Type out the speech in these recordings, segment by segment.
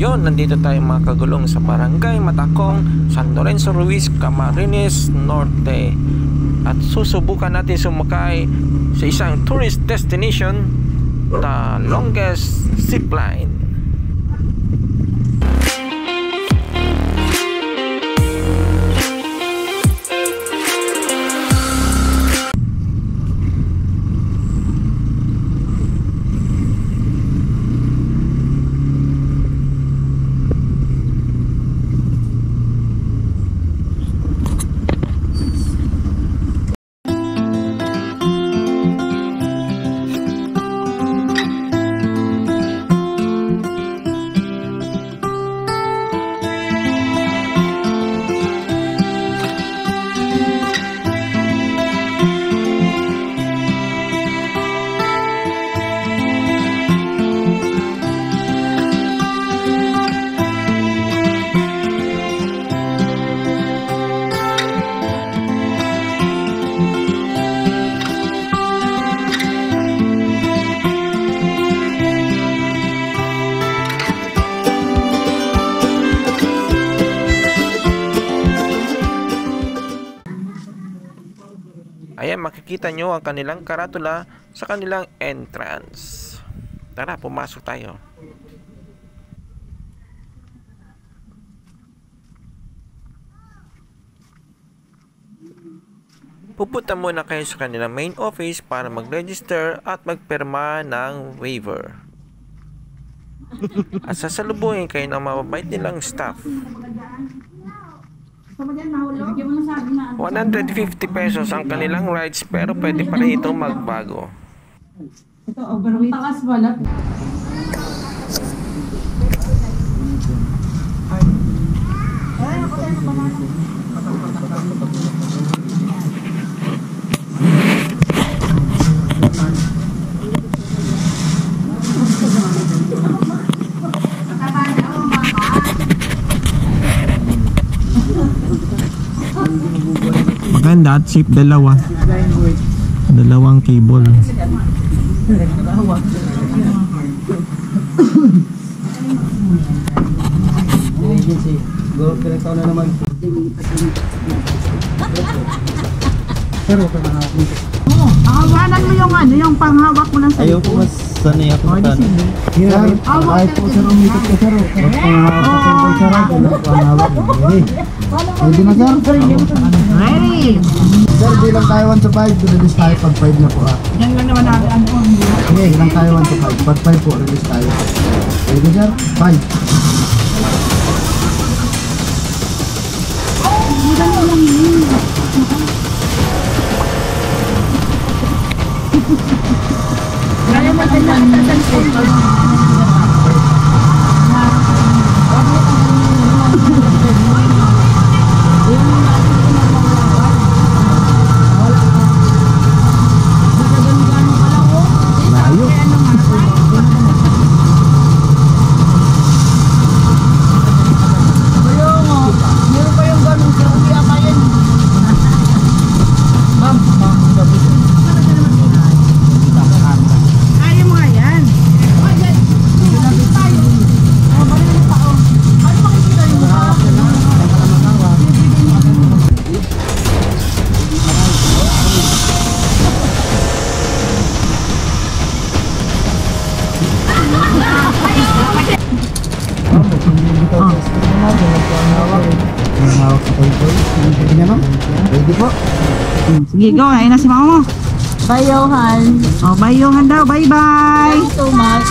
Yon, nandito tayo mga kagulong sa Barangay Matacong, San Lorenzo Ruiz, Camarines Norte. At susubukan natin sumakay sa isang tourist destination, the longest zipline. Ayan, makikita nyo ang kanilang karatula sa kanilang entrance. Tara, pumasok tayo. Pupunta muna kayo sa kanilang main office para mag-register at magpirma ng waiver. At sasalubungin kayo ng mababait nilang staff. 150 pesos ang kanilang rides, pero pwede pa rin itong magbago. Ito, overweight. Takas wala. Maganda at cheap, dalawang cable. Hawakan mo yung ano, yung panghawak mo lang sa ayaw po mas sanay ako sa tanong. kahit po sir, umikot ka sir. Pwede na sir? Ready? Sir, bilang tayo 1 to 5, release tayo pag 5 na po ha. Yan lang naman natin ano po. Okay, bilang tayo 1 to 5. Pag 5 po, release tayo. Pwede sir? 5. Kaya maganda sa cellphone. Pwede po. Sige, go. Ayun na si mama mo. Bye, Johan. Oh, bye, Johan daw. Bye-bye. Thank you so much.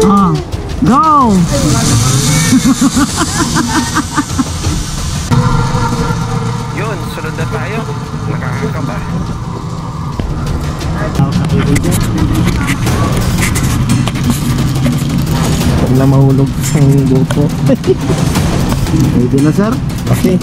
Oh, go. Yun, sunod na tayo. Nakakakaba. Huwag na mahulog ang GoPro. Pwede na sir? Okay.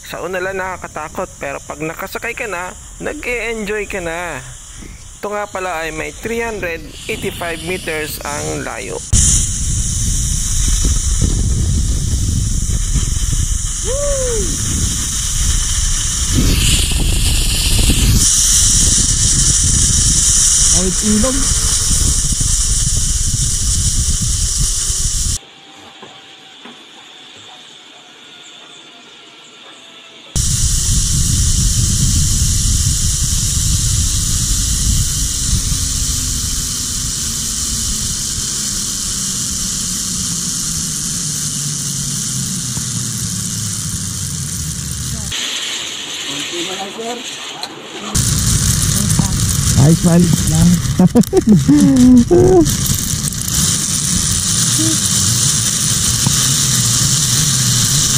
Sa una lang nakakatakot, pero pag nakasakay ka na, nag-e-enjoy ka na. Ito nga pala ay may 385 meters ang layo. Ay, ilog. Ay, smile lang.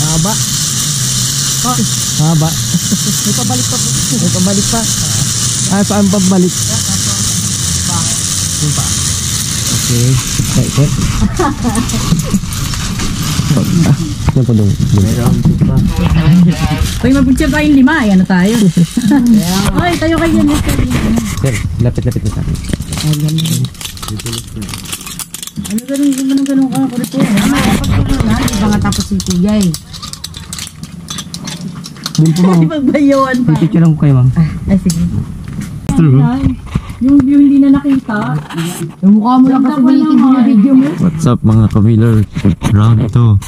Haba. Haba. May pabalik pa. May pabalik pa. Saan pabalik? Yung pa. Okay. Okay. Yan po dong. Pag mapunta pa yung 5, ano tayo? Ay, tayo kayo yan. Sir, lapit-lapit na sa akin. Ano ganun ka? Kurito yan. Hindi ba nga tapos si Tigay? Doon po ma'am. Magbayawan pa. Picture lang ko kayo ma'am. Ay, sige. True. Yung view hindi na nakita. Yung mukha mo lang kasi native yung video mo. What's up mga kabiler? Round 2.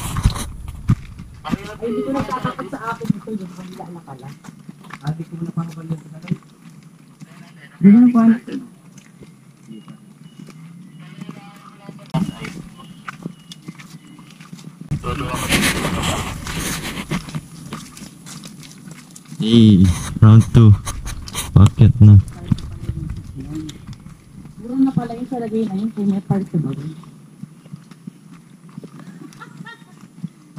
Hindi ko nagtatakot sa akin ito. Yung kanila na pala. Ate ko na pangabalian ko na lang. Hindi na nakuha. Hey, round 2. Bakit na? Siguro na pala yung sa lagay na yun. Kung may part ba rin.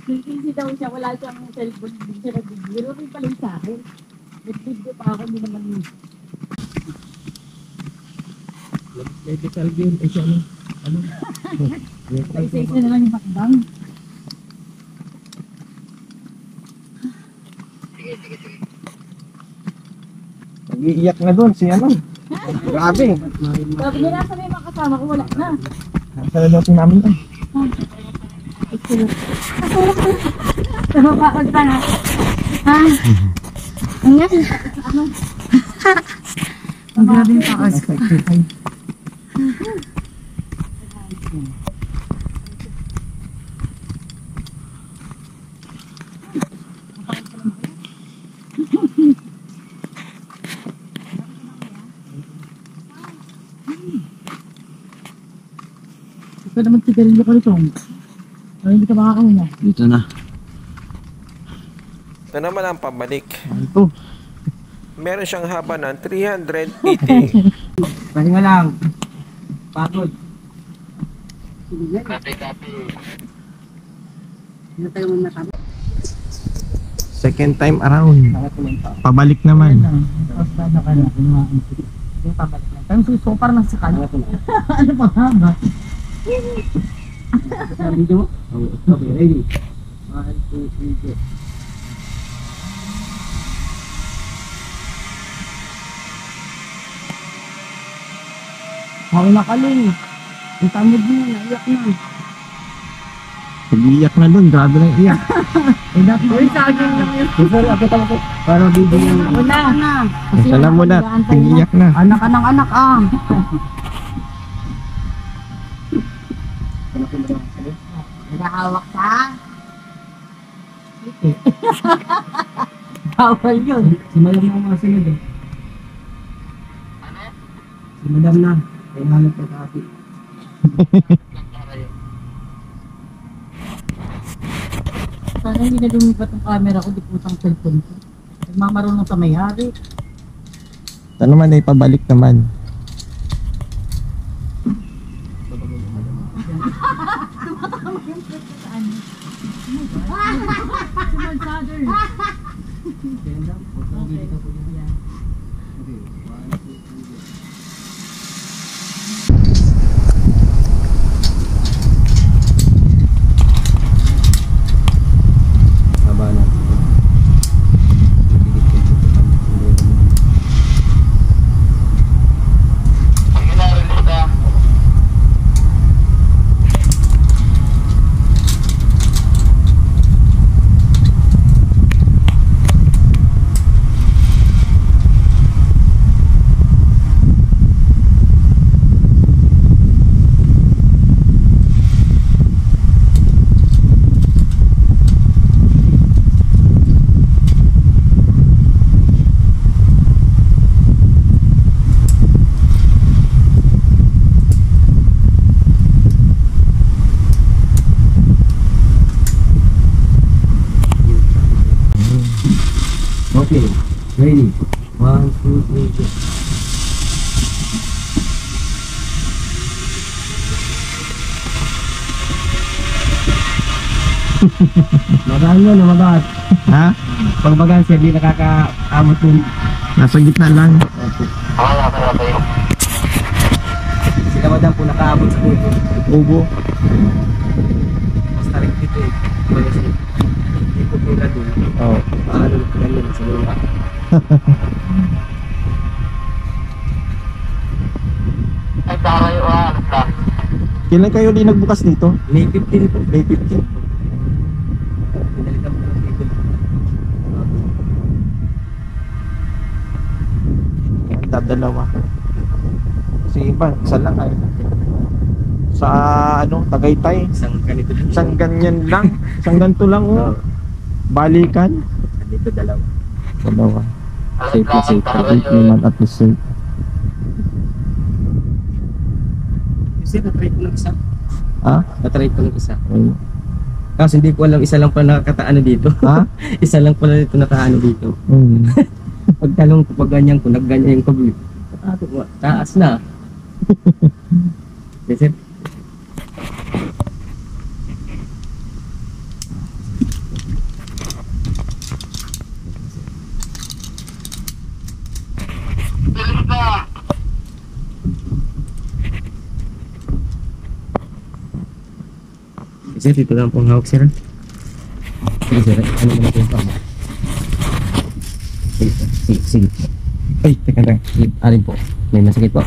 Kasi daw siya, wala siyang cellphone. Hindi siya nag-video. Pero rin pala yung sa akin. Nag-video pa ako. Hindi naman yun. Isa-isa na lang yung makbang. Iiyak na doon si ano? Grabe. Sabi niya, nasa na yung mga kasama ko, wala na. Nasa lalotin namin to. Napapakot pa na. Ha? Ang yan? Ang grabe yung pakas. Ito naman sigarilyo ko nito. Ay, hindi ka makakauna. Dito na. Ito naman ang pabalik. Ito. Meron siyang haba ng 380. Pahinga lang. Pagod. Second time around. Pabalik naman. Tapos na ka na. Yung pabalik na. Pero suso parang nasa kanya. Ano pa nga ba? Video mo? Okay, ready. 1, 2, 3, go. Ako nakaling. Ang tamod mo, naiyak na. Pag-iiyak na doon. Grabe lang iyak. Eh, dapat mo sa akin lang yun. Sorry, ako tama ko. Para video yung... Ako na. Sana mo na. Pag-iiyak na. Anak ka ng anak ah. Nagahawak ka? Bawal yun. Si Madam na mga sunod eh. Si Madam na. Kaya hanap ko kapi. Sana hindi na lumipat ang camera ko, di putang cellphone ko. Nagmamarunong sa may-hari. Ito naman ay pabalik naman. Haba na. Okay. Ready. 1, 2, 3, go. Magaan yun, magaan. Ha? Pag magaan siya, di nakakaamot yung... Nasa gitna lang. Sila madam po nakaabot sa puto. Ubo. Mas tarik dito eh. Wala siya. Hindi po tulad doon. Oo. Paano ganyan sa lupa. Kailan kayo di nagbukas dito? May 15 po. May 15. Pinalitan po ng table. Dadalawa. Kasi iba, isa lang ay. Sa ano, Tagaytay. Isang ganito din. Isang ganyan lang. Isang ganito lang oh. Balikan. Dito dalawa. Dalawa. Safe na safe. Safe naman at least safe. Kasi na-try ko ng isa. Ha? Na-try ko ng isa. Ayun. Kasi hindi ko alam, isa lang pala nakataano dito. Ha? Isa lang pala dito nakaano dito. Pagtalong ko, pag ganyan ko, nagganyan ko. Taas na. Kasi, Sir, dito lang pong hawak, sir. Sige, sir. Ano mo na po yung pama? Sige. Ay, teka lang. Alin po? May masakit po?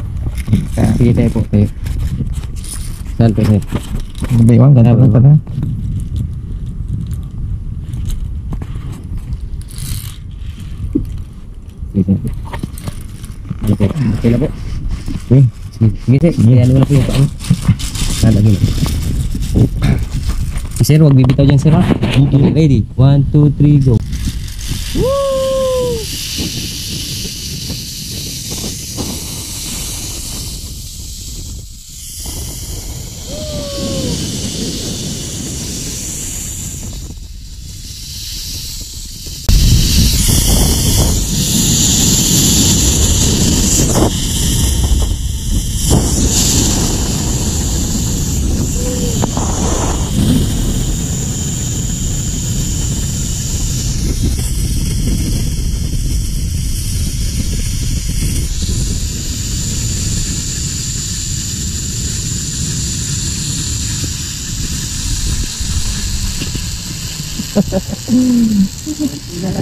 Sige tayo po. Tayo. Saan po, sir? Baywang, ganito na pala. Sige, sir. Ano po? Okay na po? Okay. Sige, sir. Sige, ano mo na po yung pama? Lagi na. Sir, huwag bibitaw dyan, sir. Okay, ready? 1, 2, 3, go.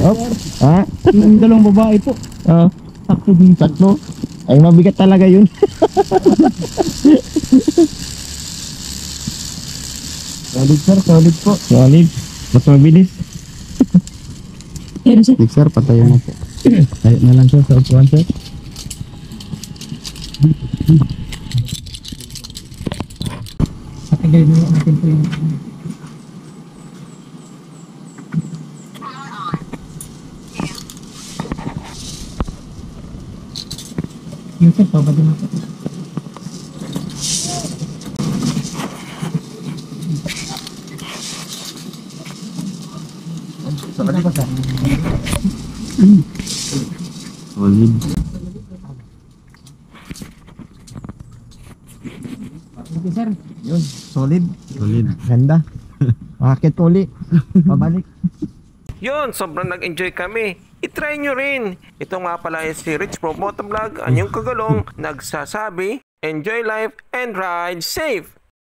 Op. Ha? Yung dalawang babae po. Ah. Sakto din. Tatlo. Ay, mabigat talaga yun. Solid sir, solid po. Solid. Mas mabilis. Sige sir, patayin na po. Tayo na lang sir sa upuan sir. Patigay mo natin po yung... Yung sir, pabado na po. Solid ba sir? Solid. Okay sir. Yun, solid. Solid. Ganda. Makakit uli. Pabalik. Yun, sobrang nag-enjoy kami. I-try nyo rin. Ito nga pala ay si Rich Pro Motovlog, anyong kagulong, nagsasabi, enjoy life and ride safe!